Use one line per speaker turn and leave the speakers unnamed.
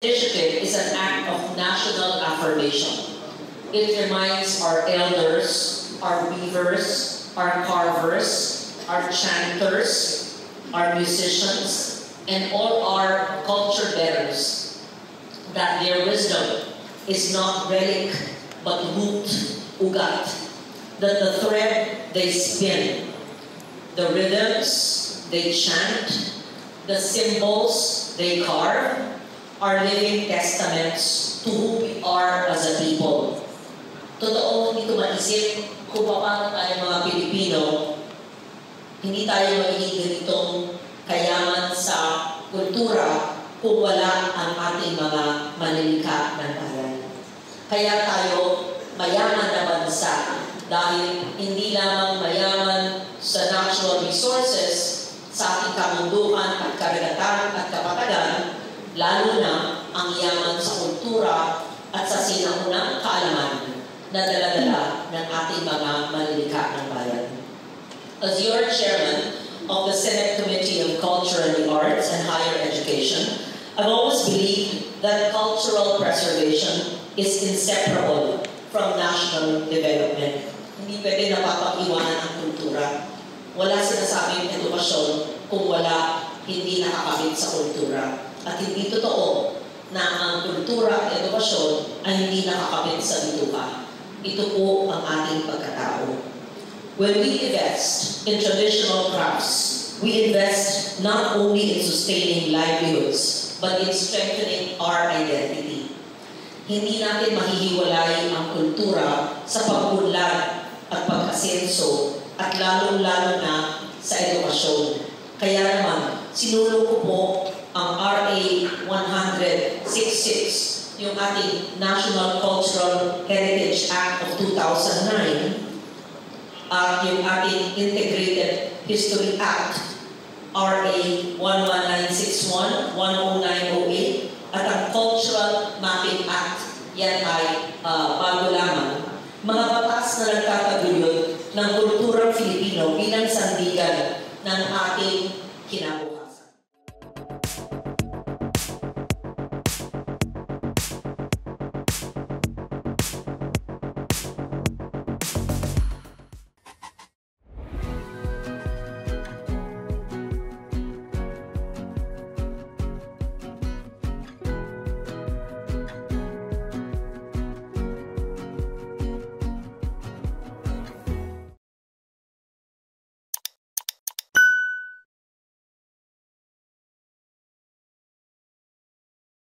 initiative is an act of national affirmation. It reminds our elders, our weavers, our carvers, our chanters, our musicians, and all our culture bearers that their wisdom is not relic but root, ugat, that the thread they spin, the rhythms they chant, the symbols they carve, are living testaments to who we are as a people. Totoo, hindi ko maisip kung paano tayo mga Pilipino, hindi tayo magiging ganitong kayaman sa kultura kung wala ang ating mga manlilikha ng bayan. Kaya tayo mayaman na bansa dahil hindi lamang mayaman sa natural resources, sa ating kamunduhan at karagatan at kapatagan, lalo na ang yaman sa kultura at sa sinaunang kaalaman na dala-dala ng ating mga manlilikha ng bayan. As your chairman of the Senate Committee of Culture and the Arts and Higher Education, I've always believed that cultural preservation is inseparable from national development. Hindi pwede napapag-iwanan ang kultura. Wala sinasabing edukasyon kung wala, hindi nakakabit sa kultura. At hindi totoo na ang kultura at edukasyon ay hindi nakakabit sa bituka. Ito po ang ating pagkatao. When we invest in traditional crafts, we invest not only in sustaining livelihoods, but in strengthening our identity. Hindi natin mahihiwalay ang kultura sa pag-unlad at pag-asenso at lalong-lalo na sa edukasyon. Kaya naman, sinulong ko po ang RA 10066, yung ating National Cultural Heritage Act of 2009, at yung ating Integrated History Act, RA 11961, 10908,